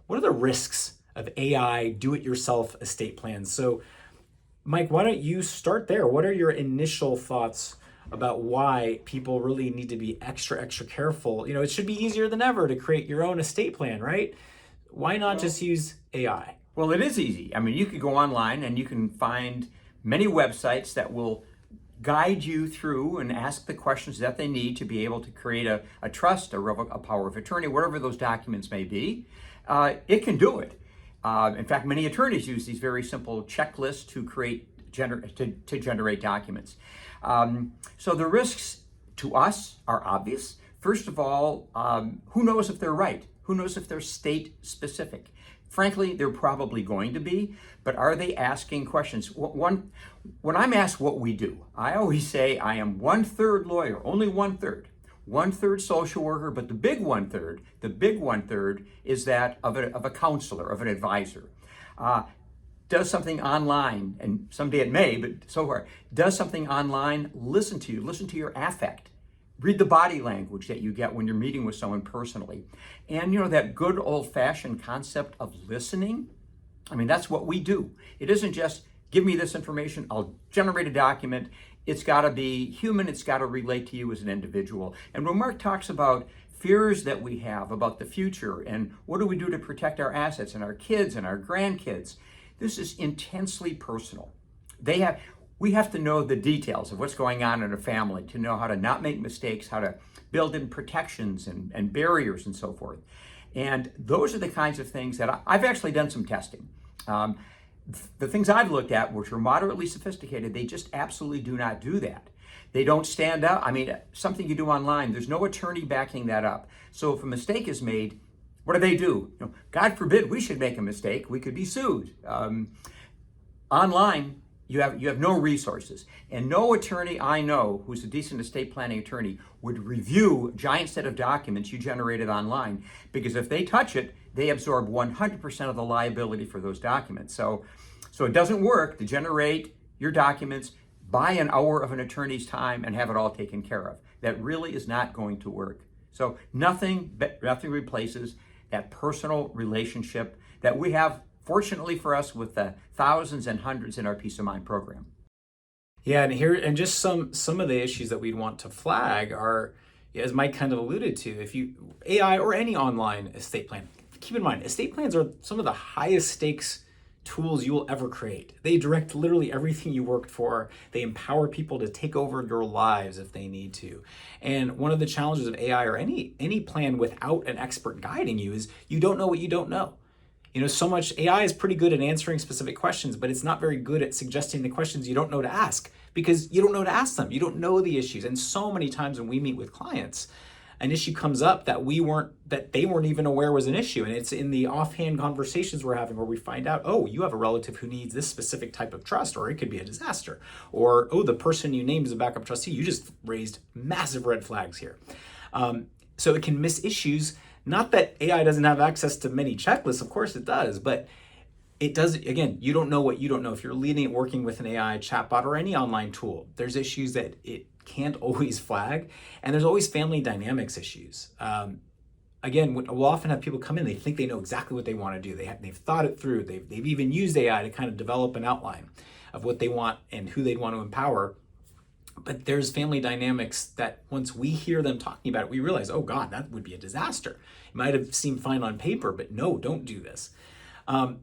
what are the risks of AI do-it-yourself estate plans? So Mike, why don't you start there? What are your initial thoughts about why people really need to be extra careful? It should be easier than ever to create your own estate plan, right? Why not just use AI? Well, it is easy. I mean, you could go online and you can find many websites that will guide you through and ask the questions that they need to be able to create a trust, a power of attorney, whatever those documents may be. It can do it. In fact, many attorneys use these very simple checklists to generate documents. So the risks to us are obvious. First of all, who knows if they're right? Who knows if they're state specific? Frankly, they're probably going to be, but are they asking questions? When I'm asked what we do, I always say I am 1/3 lawyer, only 1/3. 1/3 social worker, but the big 1/3 is that of a counselor, of an advisor. Does something online, and someday it may, but so far, does something online, listen to your affect. Read the body language that you get when you're meeting with someone personally. And that good old-fashioned concept of listening, I mean, that's what we do. It isn't just, give me this information, I'll generate a document. It's got to be human, it's got to relate to you as an individual. And when Mark talks about fears that we have about the future and what do we do to protect our assets and our kids and our grandkids, this is intensely personal. We have to know the details of what's going on in a family to know how to not make mistakes, how to build in protections and barriers and so forth. And those are the kinds of things that I've actually done some testing. The things I've looked at, which are moderately sophisticated, they just absolutely do not do that. They don't stand out. I mean, something you do online, there's no attorney backing that up. So if a mistake is made, what do? God forbid we should make a mistake. We could be sued. Online, you have no resources. And no attorney I know who's a decent estate planning attorney would review a giant set of documents you generated online, because if they touch it, they absorb 100% of the liability for those documents. So it doesn't work to generate your documents, buy an hour of an attorney's time and have it all taken care of. That really is not going to work. So nothing replaces that personal relationship that we have, fortunately for us, with the thousands and hundreds in our Peace of Mind program. Yeah, and just some of the issues that we'd want to flag are, as Mike kind of alluded to, if you AI or any online estate plan, keep in mind, estate plans are some of the highest stakes tools you will ever create. They direct literally everything you worked for. They empower people to take over your lives if they need to. And one of the challenges of AI or any plan without an expert guiding you is you don't know what you don't know. So much AI is pretty good at answering specific questions, but it's not very good at suggesting the questions you don't know to ask, because you don't know to ask them. You don't know the issues. And so many times when we meet with clients, an issue comes up that they weren't even aware was an issue. And it's in the offhand conversations we're having where we find out, oh, you have a relative who needs this specific type of trust, or it could be a disaster. Or, oh, the person you named as a backup trustee, you just raised massive red flags here. So it can miss issues. Not that AI doesn't have access to many checklists, of course it does, but it does, again, you don't know what you don't know. If you're working with an AI chatbot or any online tool, there's issues that it can't always flag, and there's always family dynamics issues. Again, we'll often have people come in, they think they know exactly what they want to do. They've thought it through. They've even used AI to kind of develop an outline of what they want and who they'd want to empower. But there's family dynamics that once we hear them talking about it, we realize, oh God, that would be a disaster. It might have seemed fine on paper, but no, don't do this. And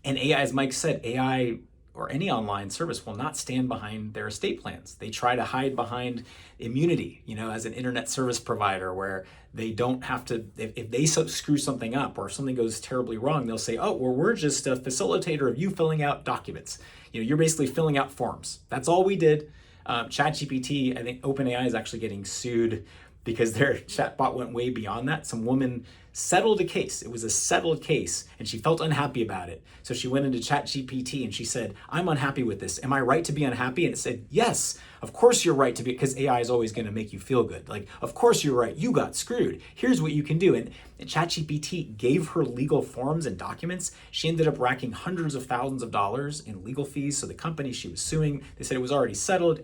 AI, as Mike said, AI or any online service will not stand behind their estate plans. They try to hide behind immunity, as an internet service provider, where they don't have to, if they screw something up or something goes terribly wrong, they'll say, oh, well, we're just a facilitator of you filling out documents. You're basically filling out forms. That's all we did. ChatGPT, I think OpenAI is actually getting sued because their chatbot went way beyond that. Some woman settled a case. It was a settled case, and she felt unhappy about it. So she went into ChatGPT and she said, I'm unhappy with this. Am I right to be unhappy? And it said, yes, of course you're right to be, because AI is always going to make you feel good. Like, of course you're right. You got screwed. Here's what you can do. And ChatGPT gave her legal forms and documents. She ended up racking hundreds of thousands of dollars in legal fees. So the company she was suing, they said it was already settled.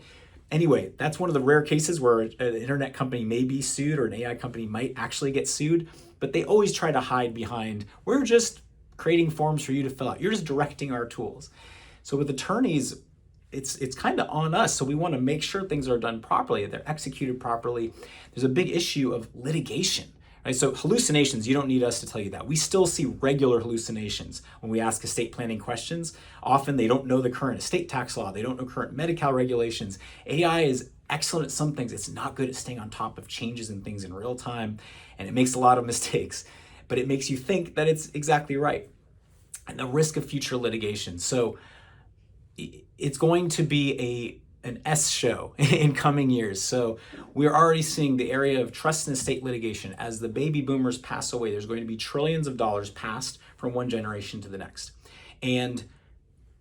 Anyway, that's one of the rare cases where an internet company may be sued or an AI company might actually get sued, but they always try to hide behind, we're just creating forms for you to fill out. You're just directing our tools. So with attorneys, it's kind of on us. So we want to make sure things are done properly, they're executed properly. There's a big issue of litigation. Right? So hallucinations, you don't need us to tell you that. We still see regular hallucinations when we ask estate planning questions. Often they don't know the current estate tax law. They don't know current Medi-Cal regulations. AI is excellent at some things. It's not good at staying on top of changes in things in real time. And it makes a lot of mistakes, but it makes you think that it's exactly right. And the risk of future litigation. So it's going to be an S show in coming years. So we're already seeing the area of trust and estate litigation. As the baby boomers pass away, there's going to be trillions of dollars passed from one generation to the next. And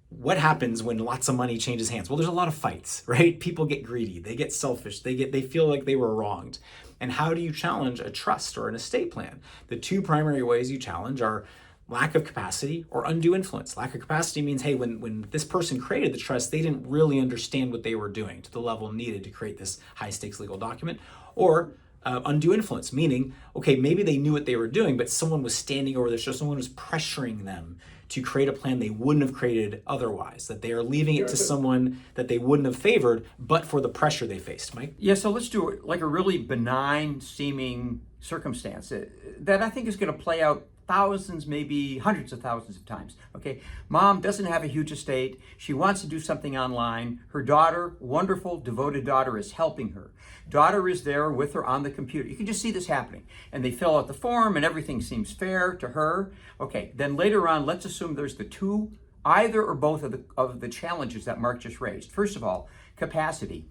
what happens when lots of money changes hands? Well, there's a lot of fights, right? People get greedy, they get selfish, they feel like they were wronged. And how do you challenge a trust or an estate plan? The two primary ways you challenge are lack of capacity or undue influence. Lack of capacity means, hey, when this person created the trust, they didn't really understand what they were doing to the level needed to create this high stakes legal document. Or undue influence, meaning, okay, maybe they knew what they were doing, but someone was standing over their shoulder, someone was pressuring them to create a plan they wouldn't have created otherwise, that they are leaving it to someone that they wouldn't have favored, but for the pressure they faced. Mike? Yeah, so let's do like a really benign seeming circumstance that I think is going to play out thousands, maybe hundreds of thousands of times. Okay, mom doesn't have a huge estate. She wants to do something online. Her daughter, wonderful, devoted daughter, is helping her. Daughter is there with her on the computer. You can just see this happening. And they fill out the form and everything seems fair to her. Okay, then later on, let's assume there's the two, either or both of the challenges that Mark just raised. First of all, capacity.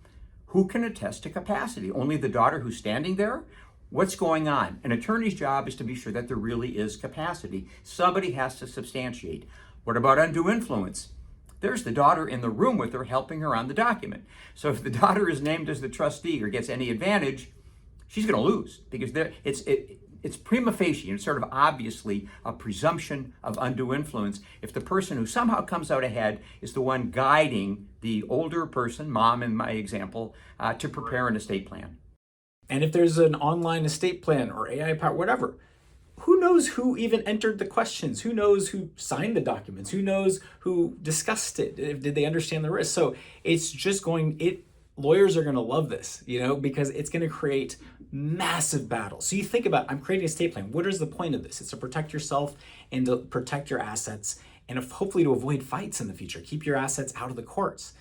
Who can attest to capacity? Only the daughter who's standing there? What's going on? An attorney's job is to be sure that there really is capacity. Somebody has to substantiate. What about undue influence? There's the daughter in the room with her, helping her on the document. So if the daughter is named as the trustee or gets any advantage, she's going to lose, because it's prima facie, and it's sort of obviously a presumption of undue influence if the person who somehow comes out ahead is the one guiding the older person, mom in my example, to prepare an estate plan. And if there's an online estate plan or AI power, whatever, who knows who even entered the questions? Who knows who signed the documents? Who knows who discussed it? Did they understand the risk? So it's just lawyers are going to love this, because it's going to create massive battles. So you think about, I'm creating a estate plan. What is the point of this? It's to protect yourself and to protect your assets, and hopefully to avoid fights in the future. Keep your assets out of the courts.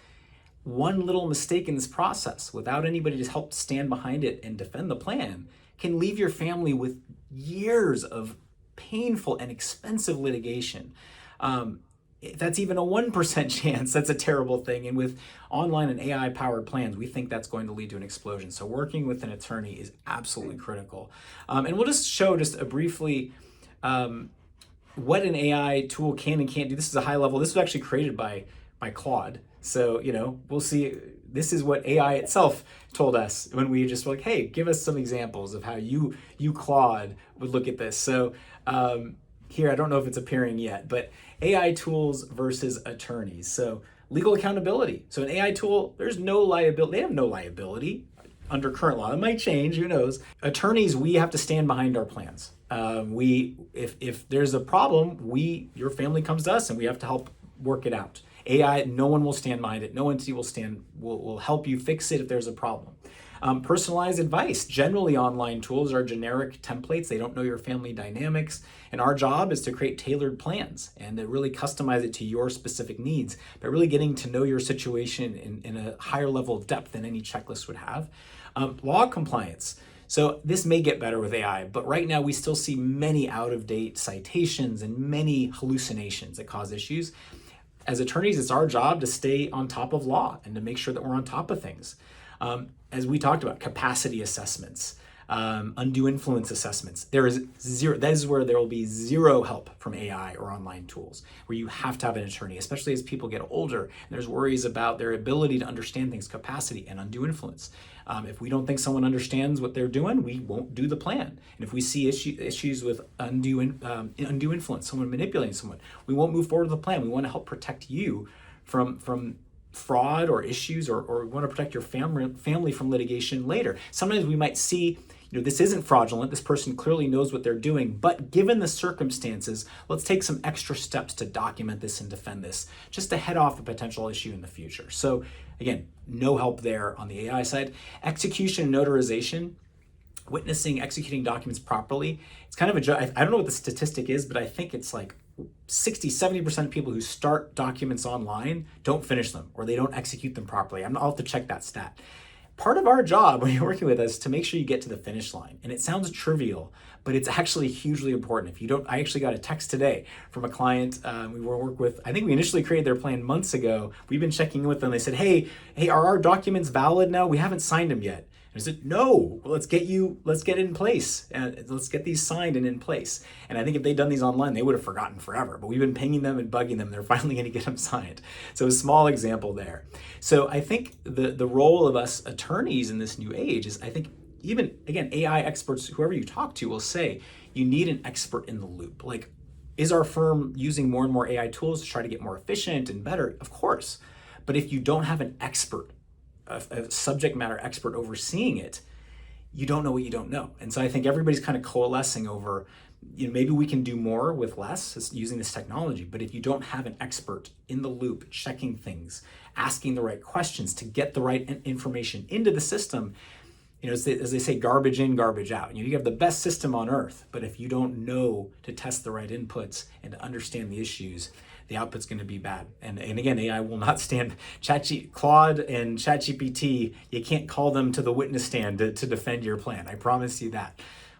One little mistake in this process, without anybody to help stand behind it and defend the plan, can leave your family with years of painful and expensive litigation. If that's even a 1% chance, that's a terrible thing. And with online and AI powered plans, we think that's going to lead to an explosion. So working with an attorney is absolutely critical. And we'll just show briefly what an AI tool can and can't do. This is a high level. This was actually created by Claude. So, we'll see. This is what AI itself told us when we just were like, hey, give us some examples of how you Claude would look at this. So here, I don't know if it's appearing yet, but AI tools versus attorneys. So legal accountability. So an AI tool, there's no liability. They have no liability under current law. It might change, who knows. Attorneys, we have to stand behind our plans. If there's a problem, your family comes to us and we have to help work it out. AI, no one will stand behind it. No entity will help you fix it if there's a problem. Personalized advice. Generally, online tools are generic templates. They don't know your family dynamics. And our job is to create tailored plans and to really customize it to your specific needs, but really getting to know your situation in a higher level of depth than any checklist would have. Law compliance. So this may get better with AI, but right now we still see many out-of-date citations and many hallucinations that cause issues. As attorneys, it's our job to stay on top of law and to make sure that we're on top of things. As we talked about, capacity assessments, undue influence assessments. There is zero. That is where there will be zero help from AI or online tools, where you have to have an attorney, especially as people get older and there's worries about their ability to understand things, capacity and undue influence. If we don't think someone understands what they're doing, we won't do the plan. And if we see issues with undue influence, someone manipulating someone, we won't move forward with the plan. We want to help protect you from fraud or issues, or we want to protect your family from litigation later. Sometimes we might see this isn't fraudulent. This person clearly knows what they're doing, but given the circumstances, let's take some extra steps to document this and defend this, just to head off a potential issue in the future. So again, no help there on the AI side. Execution and notarization, witnessing, executing documents properly. It's kind of I don't know what the statistic is, but I think it's like 60-70% of people who start documents online don't finish them, or they don't execute them properly. I'll have to check that stat. Part of our job when you're working with us is to make sure you get to the finish line. And it sounds trivial, but it's actually hugely important. If you don't, I actually got a text today from a client we work with. I think we initially created their plan months ago. We've been checking in with them. They said, hey, are our documents valid now? We haven't signed them yet. And I said, no, let's get it in place. And let's get these signed and in place. And I think if they'd done these online, they would have forgotten forever. But we've been pinging them and bugging them. They're finally going to get them signed. So a small example there. So I think the role of us attorneys in this new age is, I think, even, again, AI experts, whoever you talk to will say, you need an expert in the loop. Like, is our firm using more and more AI tools to try to get more efficient and better? Of course. But if you don't have an expert, a subject matter expert overseeing it, you don't know what you don't know. And so I think everybody's kind of coalescing over, maybe we can do more with less using this technology. But if you don't have an expert in the loop, checking things, asking the right questions to get the right information into the system, as they say, garbage in, garbage out. You have the best system on earth, but if you don't know to test the right inputs and to understand the issues, the output's going to be bad. And again, AI will not stand. Claude and ChatGPT, you can't call them to the witness stand to defend your plan. I promise you that.